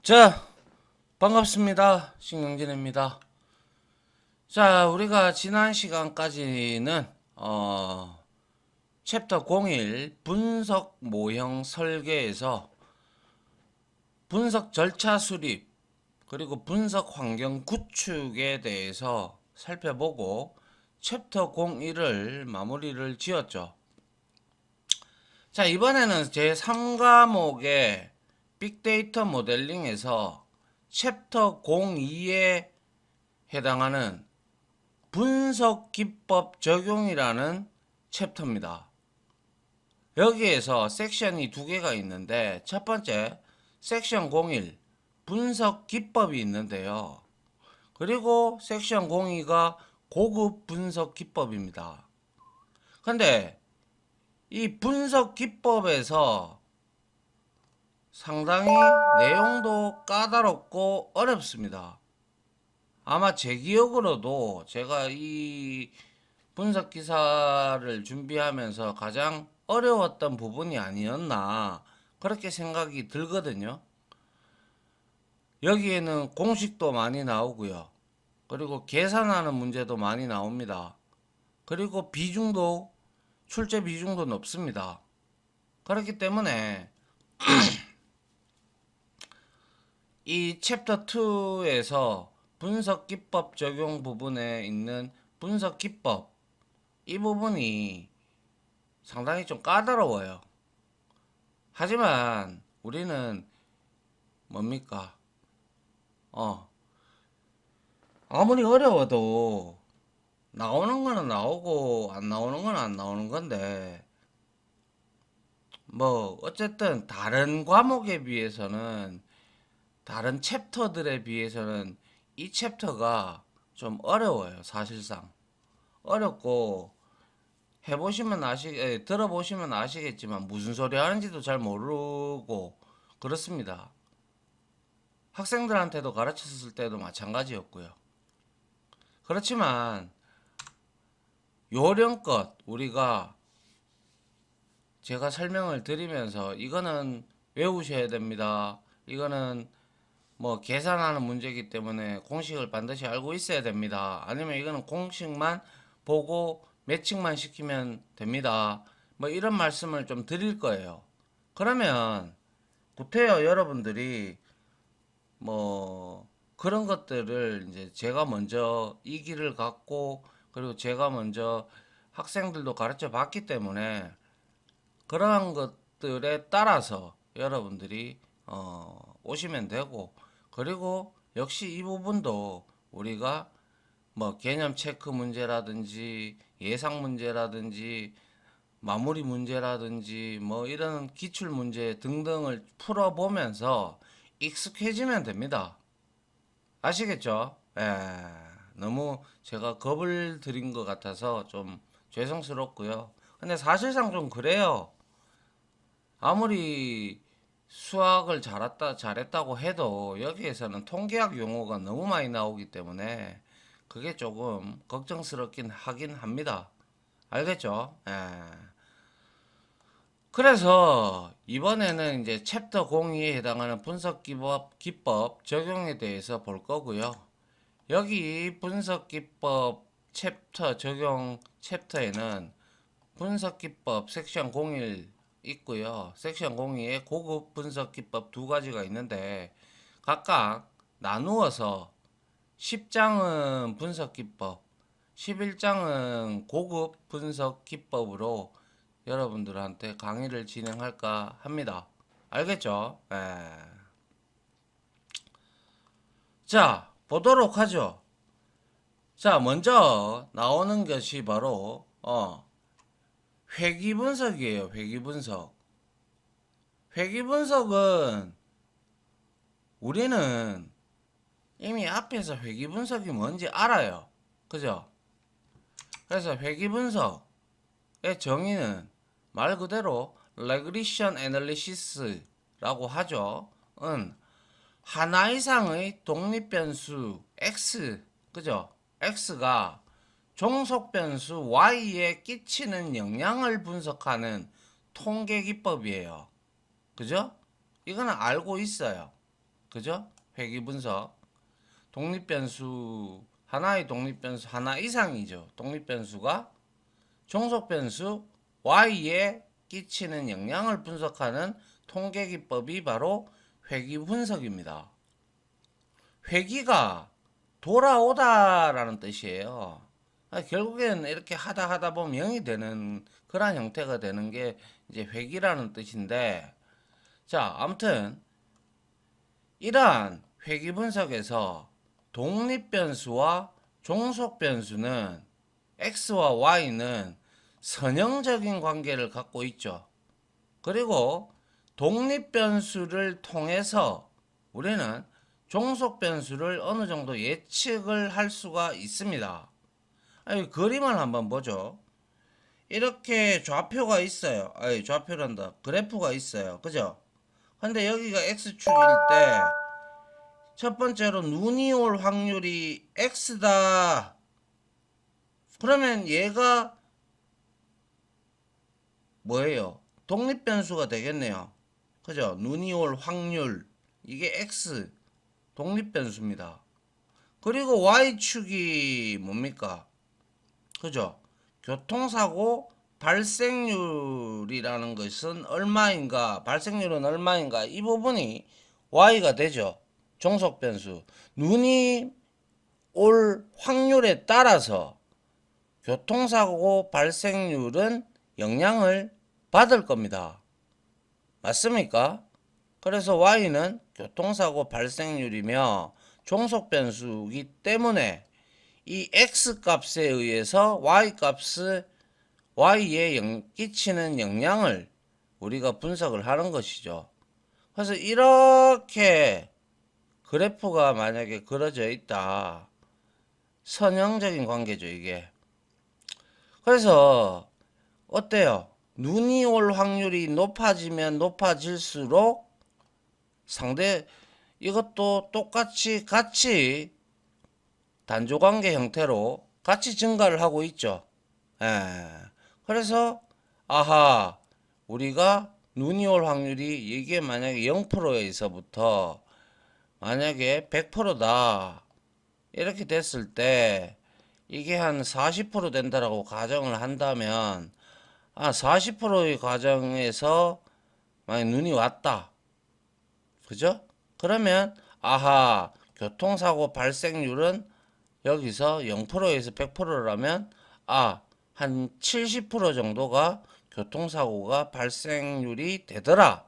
자, 반갑습니다. 신경진입니다. 자, 우리가 지난 시간까지는 챕터 01 분석 모형 설계에서 분석 절차 수립 그리고 분석 환경 구축에 대해서 살펴보고 챕터 01을 마무리를 지었죠. 자, 이번에는 제3과목의 빅데이터 모델링에서 챕터 02에 해당하는 분석 기법 적용이라는 챕터입니다. 여기에서 섹션이 두 개가 있는데 첫 번째 섹션 01 분석 기법이 있는데요. 그리고 섹션 02가 고급 분석 기법입니다. 근데 이 분석 기법에서 상당히 내용도 까다롭고 어렵습니다. 아마 제 기억으로도 제가 이 분석 기사를 준비하면서 가장 어려웠던 부분이 아니었나 그렇게 생각이 들거든요. 여기에는 공식도 많이 나오고요. 그리고 계산하는 문제도 많이 나옵니다. 그리고 비중도 출제 비중도 높습니다. 그렇기 때문에 이 챕터 2에서 분석 기법 적용 부분에 있는 분석 기법 이 부분이 상당히 좀 까다로워요. 하지만 우리는 뭡니까? 아무리 어려워도 나오는 거는 나오고 안 나오는 건 안 나오는 건데 뭐 어쨌든 다른 과목에 비해서는 다른 챕터들에 비해서는 이 챕터가 좀 어려워요. 사실상 어렵고 들어보시면 아시겠지만 무슨 소리 하는지도 잘 모르고 그렇습니다. 학생들한테도 가르쳤을 때도 마찬가지였고요. 그렇지만 요령껏 우리가 제가 설명을 드리면서 이거는 외우셔야 됩니다. 이거는 뭐 계산하는 문제이기 때문에 공식을 반드시 알고 있어야 됩니다. 아니면 이거는 공식만 보고 매칭만 시키면 됩니다. 뭐 이런 말씀을 좀 드릴 거예요. 그러면 구태여 여러분들이 뭐 그런 것들을 이제 제가 먼저 이 길을 갖고 그리고 제가 먼저 학생들도 가르쳐 봤기 때문에 그러한 것들에 따라서 여러분들이 오시면 되고 그리고 역시 이 부분도 우리가 뭐 개념 체크 문제라든지 예상 문제라든지 마무리 문제라든지 뭐 이런 기출 문제 등등을 풀어보면서 익숙해지면 됩니다. 아시겠죠? 예, 너무 제가 겁을 들인 것 같아서 좀 죄송스럽고요. 근데 사실상 좀 그래요. 아무리 수학을 잘했다고 해도 여기에서는 통계학 용어가 너무 많이 나오기 때문에 그게 조금 걱정스럽긴 하긴 합니다. 알겠죠? 예. 그래서 이번에는 이제 챕터 02에 해당하는 기법 적용에 대해서 볼 거고요. 여기 분석 기법 챕터 적용 챕터에는 분석 기법 섹션 01 있고요. 섹션 02에 고급 분석 기법 두 가지가 있는데 각각 나누어서 10장은 분석 기법, 11장은 고급 분석 기법으로 여러분들한테 강의를 진행할까 합니다. 알겠죠? 예. 자, 보도록 하죠. 자, 먼저 나오는 것이 바로 회귀 분석이에요. 회귀 분석. 회귀 분석은 우리는 이미 앞에서 회귀 분석이 뭔지 알아요. 그죠? 그래서 회귀 분석의 정의는 말 그대로 regression analysis라고 하죠. 은 하나 이상의 독립 변수 x, 그죠? x가 종속 변수 y에 끼치는 영향을 분석하는 통계 기법이에요. 그죠? 이거는 알고 있어요. 그죠? 회귀 분석. 독립변수, 하나의 독립변수 하나 이상이죠. 독립변수가 종속변수 y에 끼치는 영향을 분석하는 통계기법이 바로 회귀 분석입니다. 회귀가 돌아오다라는 뜻이에요. 결국에는 이렇게 하다 보면 0이 되는 그런 형태가 되는 게 이제 회귀라는 뜻인데, 자, 아무튼 이러한 회귀 분석에서 독립변수와 종속변수는 x와 y는 선형적인 관계를 갖고 있죠. 그리고 독립변수를 통해서 우리는 종속변수를 어느 정도 예측을 할 수가 있습니다. 그림을 한번 보죠. 이렇게 좌표가 있어요. 좌표란다. 그래프가 있어요. 그죠? 근데 여기가 x축일 때 첫 번째로 눈이 올 확률이 x다. 그러면 얘가 뭐예요? 독립변수가 되겠네요. 그죠? 눈이 올 확률. 이게 x 독립변수입니다. 그리고 y축이 뭡니까? 그죠? 교통사고 발생률이라는 것은 얼마인가? 발생률은 얼마인가? 이 부분이 y가 되죠. 종속변수. 눈이 올 확률에 따라서 교통사고 발생률은 영향을 받을 겁니다. 맞습니까? 그래서 y는 교통사고 발생률이며 종속변수이기 때문에 이 x 값에 의해서 y에 끼치는 영향을 우리가 분석을 하는 것이죠. 그래서 이렇게 그래프가 만약에 그려져 있다. 선형적인 관계죠, 이게. 그래서 어때요? 눈이 올 확률이 높아지면 높아질수록 이것도 똑같이 같이 단조관계 형태로 같이 증가를 하고 있죠. 예. 그래서 우리가 눈이 올 확률이 이게 만약에 0%에서부터 만약에 100%다 이렇게 됐을 때 이게 한 40% 된다라고 가정을 한다면 40%의 과정에서 만약 눈이 왔다. 그죠? 그러면 교통사고 발생률은 여기서 0%에서 100%라면 한 70% 정도가 교통사고가 발생률이 되더라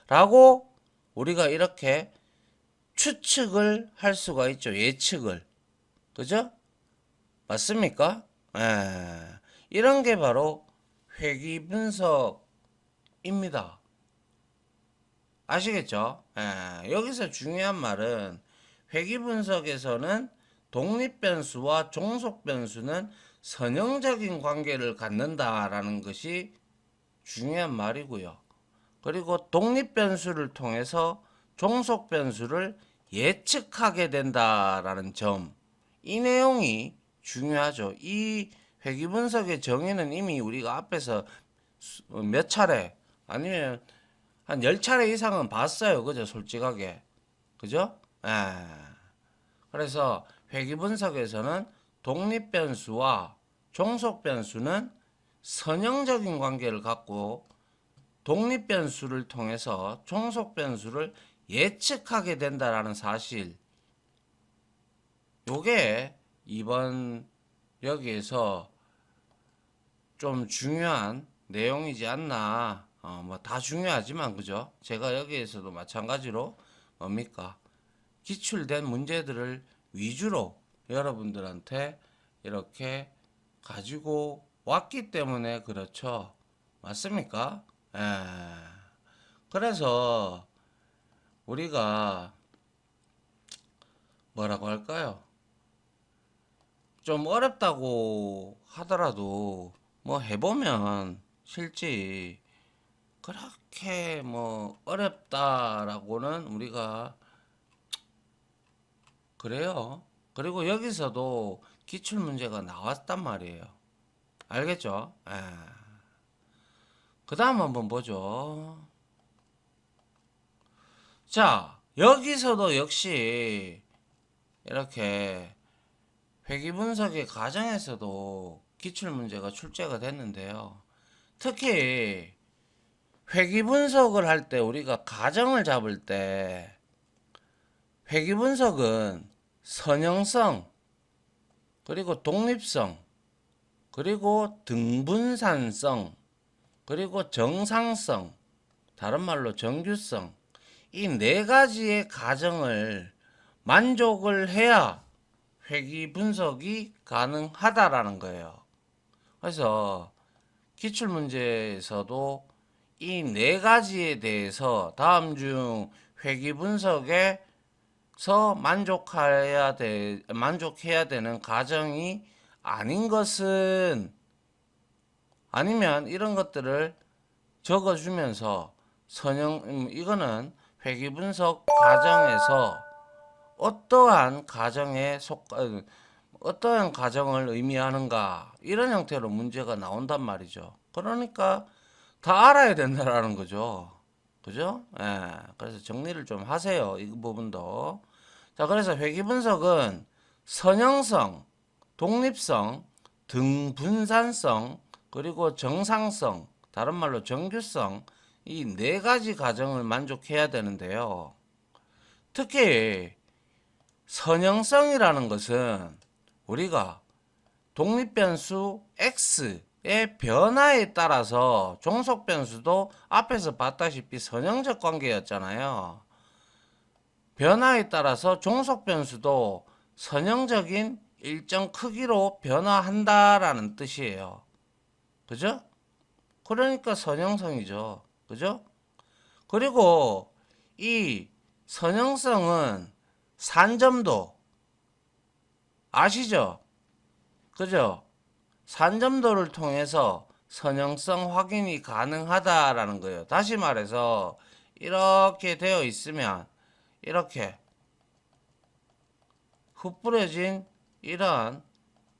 라고 우리가 이렇게 추측을 할 수가 있죠. 예측을. 그죠? 맞습니까? 이런 게 바로 회귀 분석입니다. 아시겠죠? 여기서 중요한 말은 회귀 분석에서는 독립변수와 종속변수는 선형적인 관계를 갖는다라는 것이 중요한 말이고요. 그리고 독립변수를 통해서 종속변수를 예측하게 된다라는 점, 이 내용이 중요하죠. 이 회귀분석의 정의는 이미 우리가 앞에서 몇 차례 아니면 한 10차례 이상은 봤어요. 그죠? 솔직하게. 그죠? 그래서 회귀분석에서는 독립변수와 종속변수는 선형적인 관계를 갖고 독립변수를 통해서 종속변수를 예측하게 된다라는 사실. 요게 이번 여기에서 좀 중요한 내용이지 않나. 뭐 다 중요하지만 그죠? 제가 여기에서도 마찬가지로 뭡니까? 기출된 문제들을 위주로 여러분들한테 이렇게 가지고 왔기 때문에 그렇죠. 맞습니까? 그래서 우리가 뭐라고 할까요? 좀 어렵다고 하더라도 뭐 해보면 실제 그렇게 뭐 어렵다라고는 우리가 그래요. 그리고 여기서도 기출 문제가 나왔단 말이에요. 알겠죠? 그 다음 한번 보죠. 자, 여기서도 역시 이렇게 회귀 분석의 과정에서도 기출문제가 출제가 됐는데요. 특히 회귀 분석을 할 때 우리가 가정을 잡을 때 회귀 분석은 선형성, 그리고 독립성, 그리고 등분산성, 그리고 정상성, 다른 말로 정규성, 이 네 가지의 가정을 만족을 해야 회귀 분석이 가능하다라는 거예요. 그래서 기출문제에서도 이 네 가지에 대해서 다음 중 회귀 분석에서 만족해야 되는 가정이 아닌 것은, 아니면 이런 것들을 적어주면서 이거는 회귀 분석 가정에서 어떠한 어떠한 가정을 의미하는가, 이런 형태로 문제가 나온단 말이죠. 그러니까 다 알아야 된다라는 거죠. 그죠? 예. 그래서 정리를 좀 하세요. 이 부분도. 자, 그래서 회귀 분석은 선형성, 독립성, 등분산성, 그리고 정상성, 다른 말로 정규성, 이 네 가지 가정을 만족해야 되는데요. 특히 선형성이라는 것은 우리가 독립변수 x의 변화에 따라서 종속변수도 앞에서 봤다시피 선형적 관계였잖아요. 변화에 따라서 종속변수도 선형적인 일정 크기로 변화한다라는 뜻이에요. 그죠? 그러니까 선형성이죠. 그죠? 그리고 이 선형성은 산점도 아시죠? 그죠? 산점도를 통해서 선형성 확인이 가능하다라는 거예요. 다시 말해서 이렇게 되어 있으면 이렇게 흩뿌려진 이러한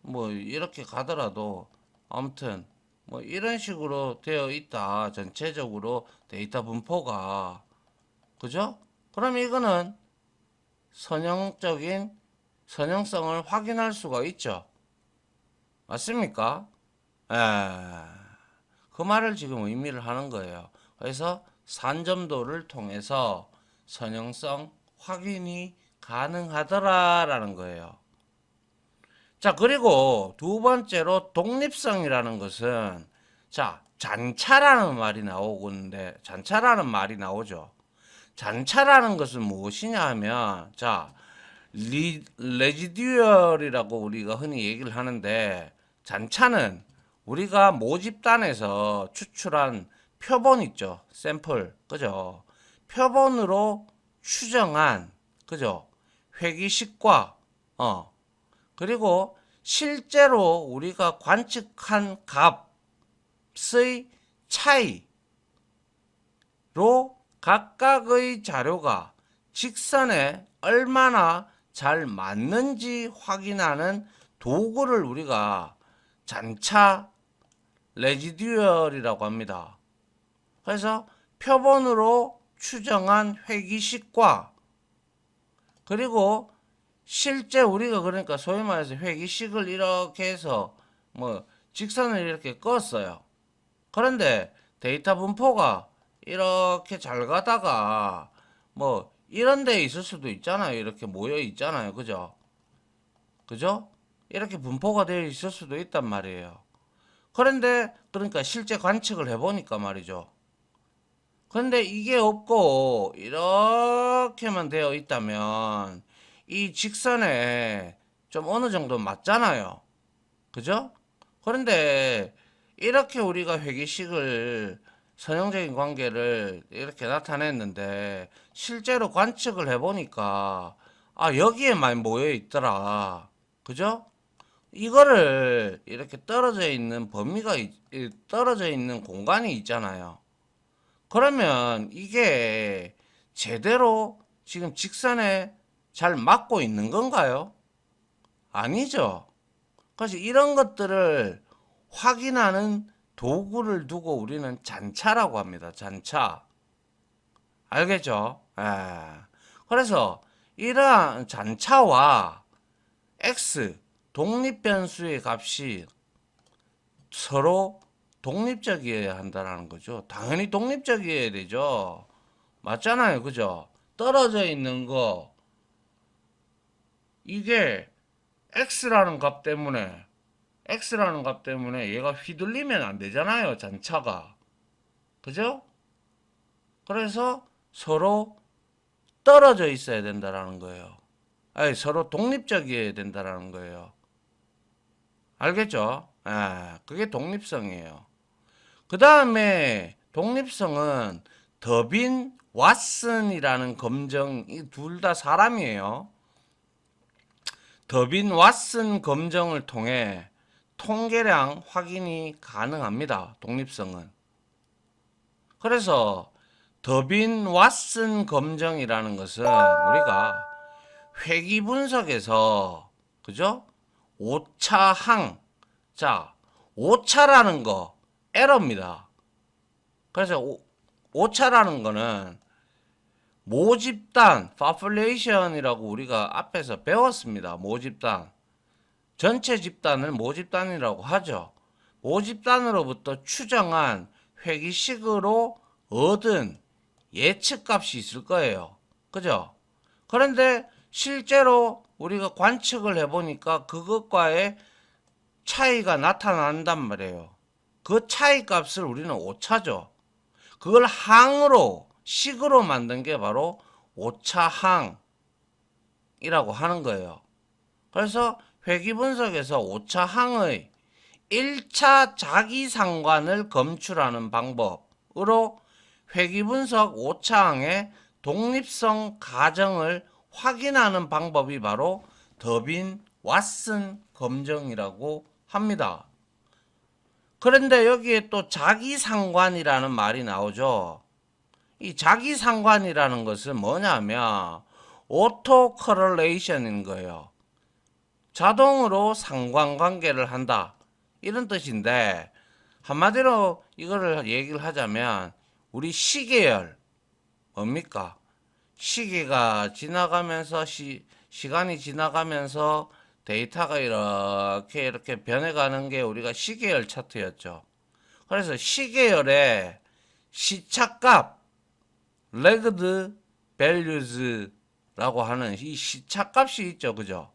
뭐 이렇게 가더라도 아무튼 뭐 이런 식으로 되어 있다. 전체적으로 데이터 분포가. 그죠? 그럼 이거는 선형적인 선형성을 확인할 수가 있죠. 맞습니까? 에, 그 말을 지금 의미를 하는 거예요. 그래서 산점도를 통해서 선형성 확인이 가능하더라라는 거예요. 자, 그리고 두 번째로 독립성이라는 것은, 자, 잔차라는 말이 나오는데, 잔차라는 말이 나오죠. 잔차라는 것은 무엇이냐 하면, 자, 레지듀얼이라고 우리가 흔히 얘기를 하는데, 잔차는 우리가 모집단에서 추출한 표본 있죠. 샘플. 그죠? 표본으로 추정한, 그죠? 회귀식과, 그리고 실제로 우리가 관측한 값의 차이로 각각의 자료가 직선에 얼마나 잘 맞는지 확인하는 도구를 우리가 잔차 레지듀얼이라고 합니다. 그래서 표본으로 추정한 회귀식과, 그리고 실제 우리가 그러니까 소위 말해서 회귀식을 이렇게 해서 뭐 직선을 이렇게 껐어요. 그런데 데이터 분포가 이렇게 잘 가다가 뭐 이런 데 있을 수도 있잖아요. 이렇게 모여 있잖아요. 그죠? 그죠? 이렇게 분포가 되어 있을 수도 있단 말이에요. 그런데 그러니까 실제 관측을 해보니까 말이죠. 그런데 이게 없고 이렇게만 되어 있다면 이 직선에 좀 어느 정도 맞잖아요. 그죠? 그런데 이렇게 우리가 회귀식을 선형적인 관계를 이렇게 나타냈는데 실제로 관측을 해보니까 아 여기에 많이 모여 있더라. 그죠? 이거를 이렇게 떨어져 있는 떨어져 있는 공간이 있잖아요. 그러면 이게 제대로 지금 직선에 잘 맞고 있는 건가요? 아니죠. 그래서 이런 것들을 확인하는 도구를 두고 우리는 잔차라고 합니다. 잔차. 알겠죠? 예. 그래서 이러한 잔차와 x 독립변수의 값이 서로 독립적이어야 한다는 거죠. 당연히 독립적이어야 되죠. 맞잖아요. 그죠? 떨어져 있는 거 이게 x라는 값 때문에 얘가 휘둘리면 안 되잖아요. 잔차가. 그죠? 그래서 서로 떨어져 있어야 된다라는 거예요. 아니, 서로 독립적이어야 된다라는 거예요. 알겠죠? 그게 독립성이에요. 그 다음에 독립성은 더빈 왓슨이라는 검정, 이 둘 다 사람이에요. 더빈 왓슨 검정을 통해 통계량 확인이 가능합니다. 독립성은. 그래서 더빈 왓슨 검정이라는 것은 우리가 회귀 분석에서 그죠? 오차항. 자, 오차라는 거 에러입니다. 그래서 오차라는 거는 모집단, population이라고 우리가 앞에서 배웠습니다. 모집단. 전체 집단을 모집단이라고 하죠. 모집단으로부터 추정한 회귀식으로 얻은 예측값이 있을 거예요. 그죠? 그런데 실제로 우리가 관측을 해보니까 그것과의 차이가 나타난단 말이에요. 그 차이 값을 우리는 오차죠. 그걸 항으로, 식으로 만든 게 바로 오차항이라고 하는 거예요. 그래서 회귀분석에서 오차항의 1차 자기상관을 검출하는 방법으로 회귀분석 오차항의 독립성 가정을 확인하는 방법이 바로 더빈 왓슨 검정이라고 합니다. 그런데 여기에 또 자기상관이라는 말이 나오죠. 이 자기상관이라는 것은 뭐냐면 오토 커럴레이션인 거예요. 자동으로 상관관계를 한다. 이런 뜻인데 한마디로 이거를 얘기를 하자면 우리 시계열 뭡니까? 시계가 지나가면서 시간이 지나가면서 데이터가 이렇게 변해가는 게 우리가 시계열 차트였죠. 그래서 시계열의 시차값 레그드 밸류즈라고 하는 이 시차값이 있죠. 그죠?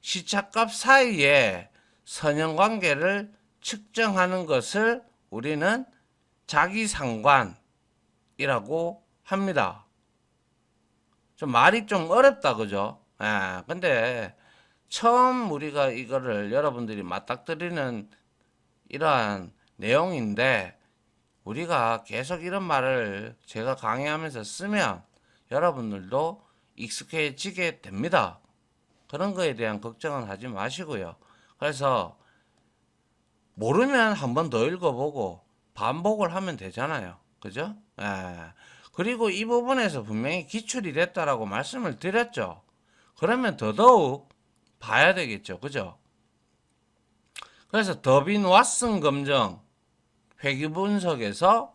시차값 사이에 선형관계를 측정하는 것을 우리는 자기상관이라고 합니다. 좀 말이 좀 어렵다, 그죠? 근데 처음 우리가 이거를 여러분들이 맞닥뜨리는 이러한 내용인데 우리가 계속 이런 말을 제가 강의하면서 쓰면 여러분들도 익숙해지게 됩니다. 그런 거에 대한 걱정은 하지 마시고요. 그래서 모르면 한 번 더 읽어보고 반복을 하면 되잖아요. 그죠? 그리고 이 부분에서 분명히 기출이 됐다라고 말씀을 드렸죠. 그러면 더더욱 봐야 되겠죠. 그죠? 그래서 더빈 왓슨 검정 회귀 분석에서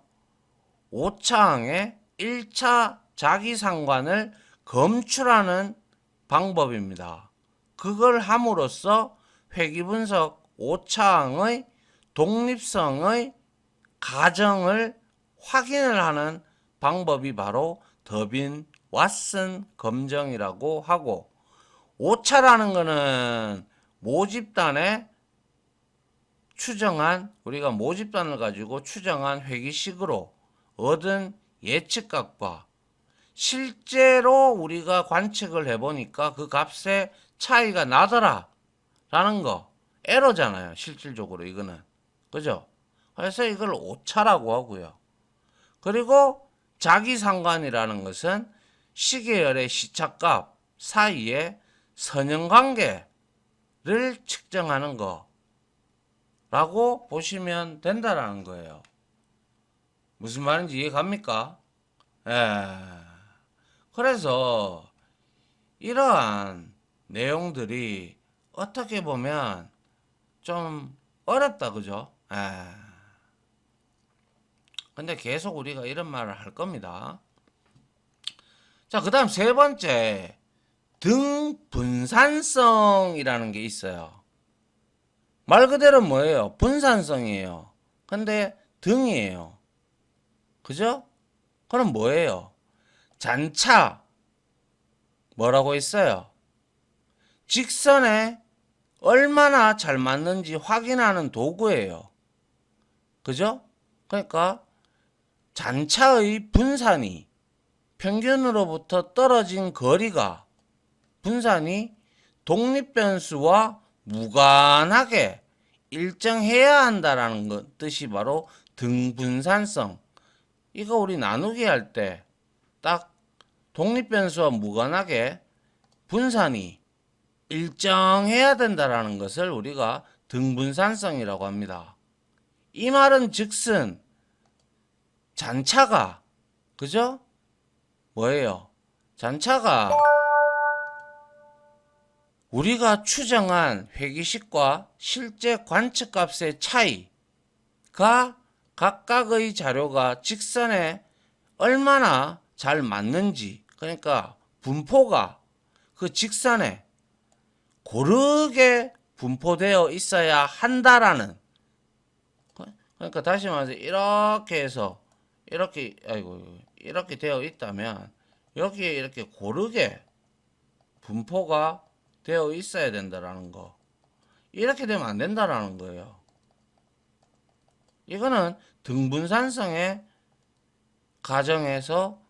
오차항의 1차 자기상관을 검출하는 방법입니다. 그걸 함으로써 회귀 분석 오차항의 독립성의 가정을 확인을 하는 방법이 바로 더빈 왓슨 검정이라고 하고 오차라는 것은 모집단의 추정한 우리가 모집단을 가지고 추정한 회귀식으로 얻은 예측값과 실제로 우리가 관측을 해보니까 그 값에 차이가 나더라 라는 거 에러잖아요. 실질적으로 이거는 그죠? 그래서 이걸 오차라고 하고요. 그리고 자기상관이라는 것은 시계열의 시차값 사이에 선형관계를 측정하는 거라고 보시면 된다라는 거예요. 무슨 말인지 이해 갑니까? 그래서 이러한 내용들이 어떻게 보면 좀 어렵다, 그죠? 근데 계속 우리가 이런 말을 할 겁니다. 자, 그 다음 세 번째, 등분산성이라는 게 있어요. 말 그대로 뭐예요? 분산성이에요. 근데 등이에요. 그죠? 그럼 뭐예요? 잔차, 뭐라고 했어요? 직선에 얼마나 잘 맞는지 확인하는 도구예요. 그죠? 그러니까 잔차의 분산이 평균으로부터 떨어진 거리가 분산이 독립변수와 무관하게 일정해야 한다라는 뜻이 바로 등분산성. 이거 우리 나누기 할 때 딱 독립변수와 무관하게 분산이 일정해야 된다라는 것을 우리가 등분산성이라고 합니다. 이 말은 즉슨 잔차가 그죠? 뭐예요? 잔차가 우리가 추정한 회기식과 실제 관측값의 차이가 각각의 자료가 직선에 얼마나 잘 맞는지, 그러니까 분포가 그 직선에 고르게 분포되어 있어야 한다라는, 그러니까 다시 말해서 이렇게 해서 이렇게 되어 있다면 여기에 이렇게 고르게 분포가 되어 있어야 된다라는 거. 이렇게 되면 안 된다라는 거예요. 이거는 등분산성의 가정에서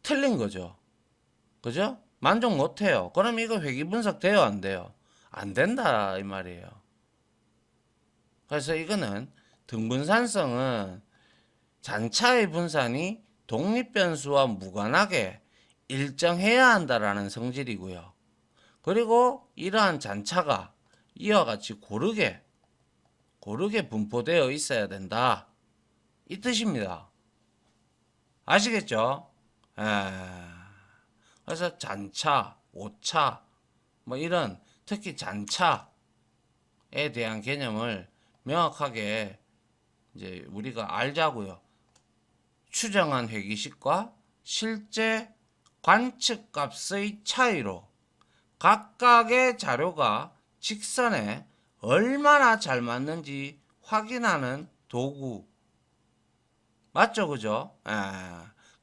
틀린 거죠. 그죠? 만족 못 해요. 그럼 이거 회귀 분석 돼요, 안 돼요? 안 된다 이 말이에요. 그래서 이거는 등분산성은 잔차의 분산이 독립변수와 무관하게 일정해야 한다라는 성질이고요. 그리고 이러한 잔차가 이와 같이 고르게 분포되어 있어야 된다. 이 뜻입니다. 아시겠죠? 그래서 잔차, 오차, 뭐 이런 특히 잔차에 대한 개념을 명확하게 이제 우리가 알자고요. 추정한 회기식과 실제 관측값의 차이로 각각의 자료가 직선에 얼마나 잘 맞는지 확인하는 도구. 맞죠? 그죠?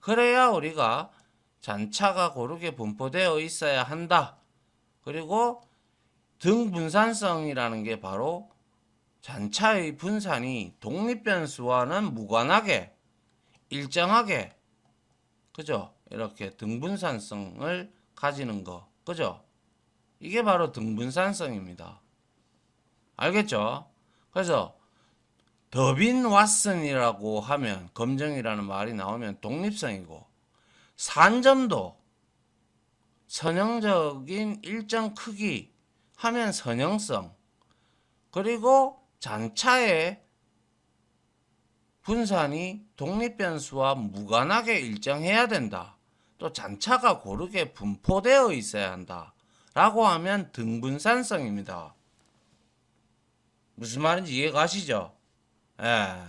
그래야 우리가 잔차가 고르게 분포되어 있어야 한다. 그리고 등분산성이라는 게 바로 잔차의 분산이 독립변수와는 무관하게 일정하게, 그죠? 이렇게 등분산성을 가지는 거. 그죠? 이게 바로 등분산성입니다. 알겠죠? 그래서 더빈 왓슨이라고 하면, 검정이라는 말이 나오면 독립성이고, 산점도 선형적인 일정 크기 하면 선형성, 그리고 잔차의 분산이 독립변수와 무관하게 일정해야 된다. 또 잔차가 고르게 분포되어 있어야 한다. 라고 하면 등분산성입니다. 무슨 말인지 이해가시죠? 예.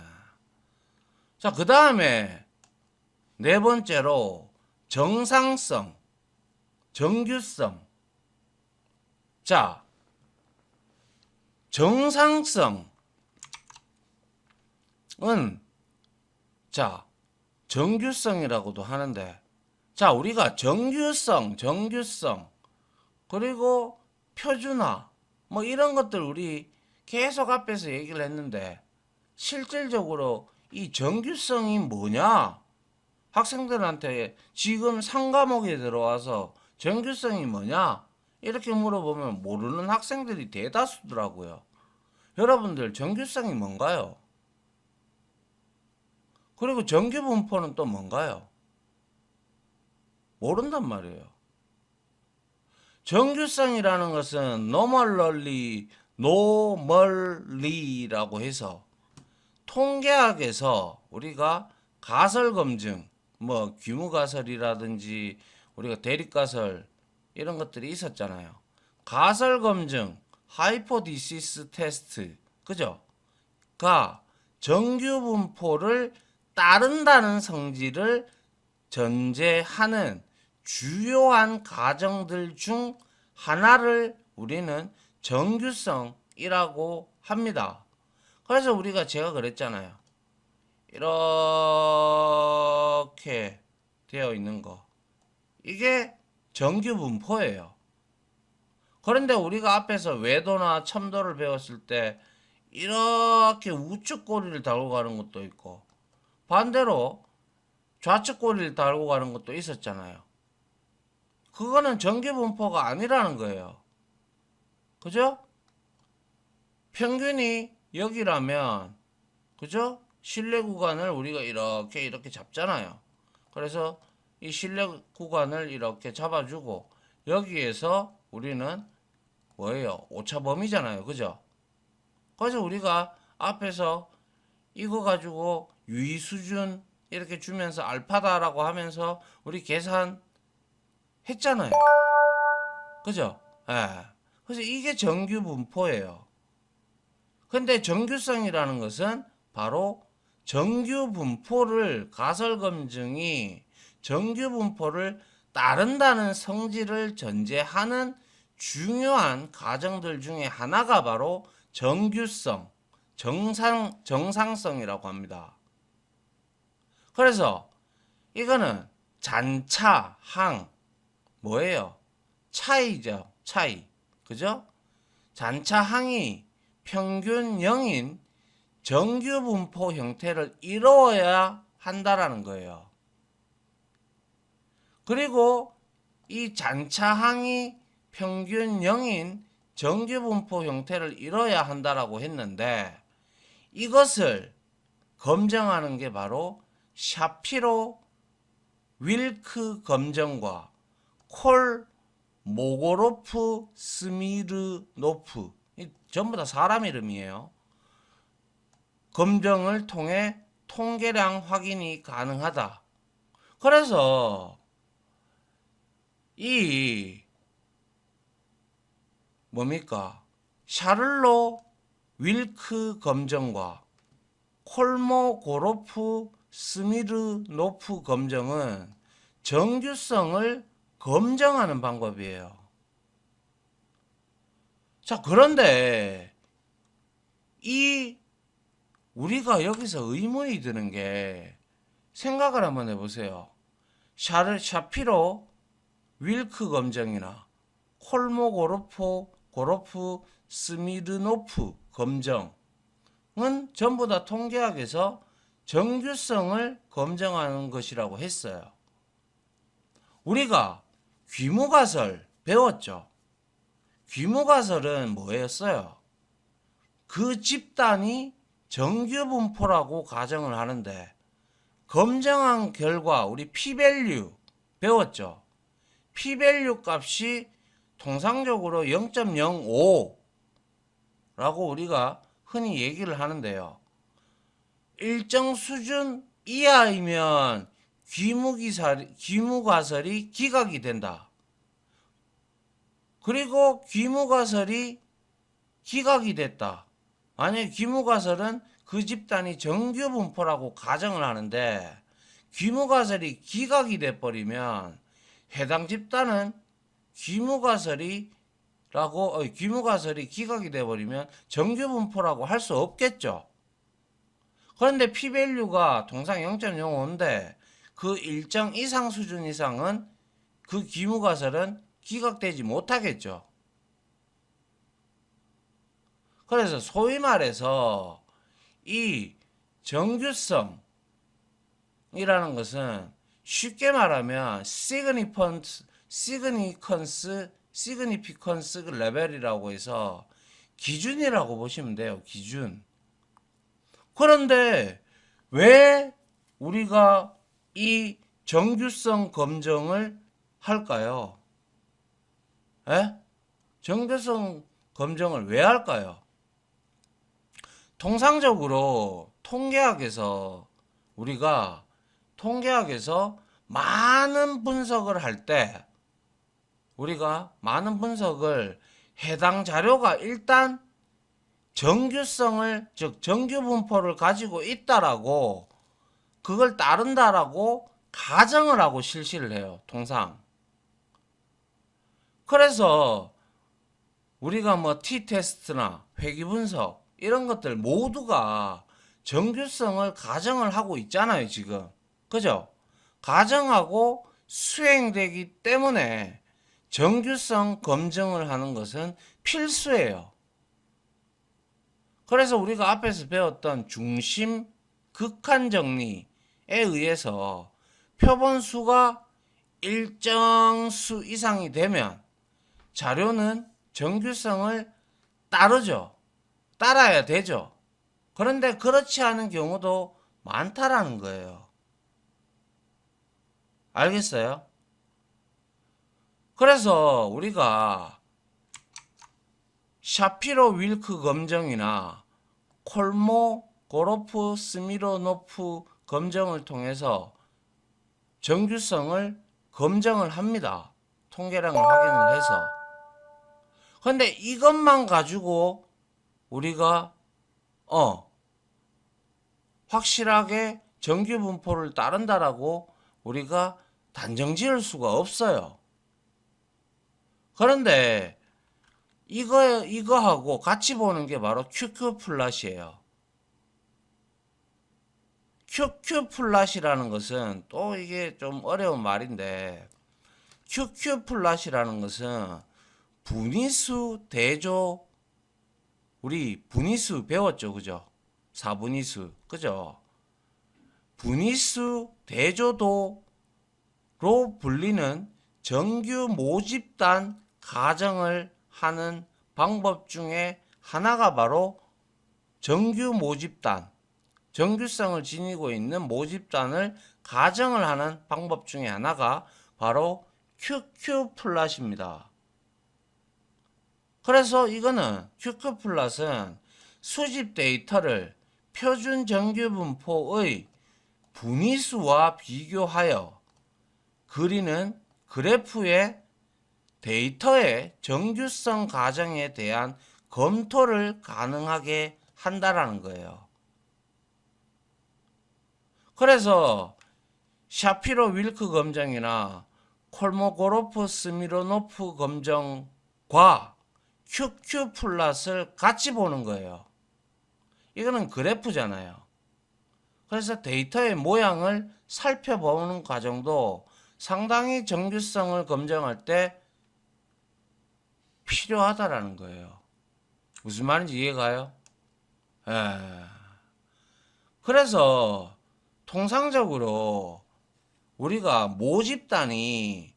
자, 그 다음에 네 번째로 정상성, 정규성. 자, 정상성은 자, 정규성이라고도 하는데, 자, 우리가 정규성, 그리고 표준화, 뭐 이런 것들 우리 계속 앞에서 얘기를 했는데, 실질적으로 이 정규성이 뭐냐? 학생들한테 지금 상과목에 들어와서 정규성이 뭐냐? 이렇게 물어보면 모르는 학생들이 대다수더라고요. 여러분들 정규성이 뭔가요? 그리고 정규분포는 또 뭔가요? 모른단 말이에요. 정규성이라는 것은 노멀리라고 해서 통계학에서 우리가 가설검증, 뭐 규모가설이라든지 우리가 대립가설 이런 것들이 있었잖아요. 가설검증, 하이포디시스 테스트, 그죠? 가 정규분포를 따른다는 성질을 전제하는 주요한 가정들 중 하나를 우리는 정규성이라고 합니다. 그래서 우리가 제가 그랬잖아요. 이렇게 되어 있는 거. 이게 정규분포예요. 그런데 우리가 앞에서 외도나 첨도를 배웠을 때 이렇게 우측 꼬리를 달고 가는 것도 있고 반대로 좌측 꼬리를 달고 가는 것도 있었잖아요. 그거는 정규분포가 아니라는 거예요. 그죠? 평균이 여기라면 그죠? 실내 구간을 우리가 이렇게 잡잖아요. 그래서 이 실내 구간을 이렇게 잡아주고 여기에서 우리는 뭐예요? 오차범위잖아요. 그죠? 그래서 우리가 앞에서 이거 가지고 유의 수준 이렇게 주면서 알파다라고 하면서 우리 계산했잖아요. 그죠? 예. 그래서 이게 정규 분포예요. 근데 정규성이라는 것은 바로 정규 분포를 가설 검증이 정규 분포를 따른다는 성질을 전제하는 중요한 가정들 중에 하나가 바로 정규성, 정상성이라고 합니다. 그래서 이거는 잔차, 항, 뭐예요? 차이죠, 차이. 그죠? 잔차, 항이 평균 0인 정규분포 형태를 이루어야 한다라는 거예요. 그리고 이 잔차항이 평균 0인 정규분포 형태를 이뤄야 한다라고 했는데 이것을 검증하는 게 바로 샤피로 윌크 검증과 콜 모고로프 스미르노프 전부 다 사람 이름이에요. 검증을 통해 통계량 확인이 가능하다. 그래서 이 뭡니까? 샤를로 윌크 검정과 콜모고로프 스미르노프 검정은 정규성을 검증하는 방법이에요. 자, 그런데 이 우리가 여기서 의문이 드는 게 생각을 한번 해보세요. 샤피로 윌크 검정이나 콜모고로프 스미르노프 검정은 전부 다 통계학에서 정규성을 검증하는 것이라고 했어요. 우리가 귀무가설 배웠죠. 귀무가설은 뭐였어요? 그 집단이 정규분포라고 가정을 하는데 검증한 결과 우리 p-value 배웠죠. p-value 값이 통상적으로 0.05라고 우리가 흔히 얘기를 하는데요. 일정 수준 이하이면 귀무가설이 기각이 된다. 그리고 귀무가설이 기각이 됐다. 만약에 귀무가설은 그 집단이 정규분포라고 가정을 하는데 귀무가설이 기각이 돼버리면 해당 집단은 귀무가설이 기각이 돼버리면 정규분포라고 할 수 없겠죠. 그런데 p-value가 통상 0.05인데 그 일정 이상 수준 이상은 그 귀무가설은 기각되지 못하겠죠. 그래서 소위 말해서 이 정규성이라는 것은 쉽게 말하면 시그니피컨스 레벨이라고 해서 기준이라고 보시면 돼요. 기준. 그런데 왜 우리가 이 정규성 검증을 할까요? 에? 정규성 검증을 왜 할까요? 통상적으로 우리가 통계학에서 많은 분석을 할 때 우리가 많은 분석을 해당 자료가 일단 정규성을 즉 정규분포를 가지고 있다라고 그걸 따른다라고 가정을 하고 실시를 해요. 통상. 그래서 우리가 뭐 t-테스트나 회귀분석 이런 것들 모두가 정규성을 가정을 하고 있잖아요, 지금. 그죠? 가정하고 수행되기 때문에 정규성 검증을 하는 것은 필수예요. 그래서 우리가 앞에서 배웠던 중심 극한 정리에 의해서 표본 수가 일정 수 이상이 되면 자료는 정규성을 따르죠. 따라야 되죠. 그런데 그렇지 않은 경우도 많다라는 거예요. 알겠어요? 그래서 우리가 샤피로 윌크 검정이나 콜모 고로프 스미로노프 검정을 통해서 정규성을 검증을 합니다. 통계량을 확인을 해서. 근데 이것만 가지고 우리가 확실하게 정규 분포를 따른다라고 우리가 단정 지을 수가 없어요. 그런데 이거하고 같이 보는 게 바로 QQ 플랫이에요. QQ 플랫이라는 것은 또 이게 좀 어려운 말인데, QQ 플랫이라는 것은 분위수 대조, 우리 분위수 배웠죠, 그죠? 4분위수, 그죠? 분위수 대조도로 불리는 정규 모집단 가정을 하는 방법 중에 하나가 바로 정규 모집단, 정규성을 지니고 있는 모집단을 가정을 하는 방법 중에 하나가 바로 QQ 플랫입니다. 그래서 이거는 QQ 플랫은 수집 데이터를 표준 정규 분포의 분위수와 비교하여 그리는 그래프의 데이터의 정규성 가정에 대한 검토를 가능하게 한다라는 거예요. 그래서 샤피로 윌크 검정이나 콜모고로프 스미로노프 검정과 QQ 플랫을 같이 보는 거예요. 이거는 그래프잖아요. 그래서 데이터의 모양을 살펴보는 과정도 상당히 정규성을 검증할 때 필요하다라는 거예요. 무슨 말인지 이해가요? 그래서 통상적으로 우리가 모집단이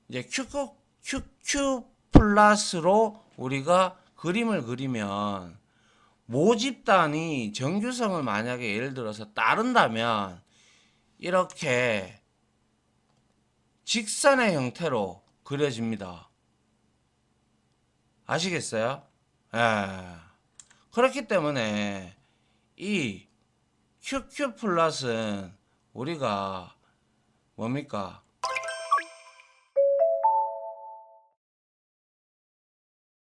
이제 QQ 플러스로 우리가 그림을 그리면, 모집단이 정규성을 만약에 예를 들어서 따른다면 이렇게 직선의 형태로 그려집니다. 아시겠어요? 그렇기 때문에 이 QQ 플랫은 우리가 뭡니까?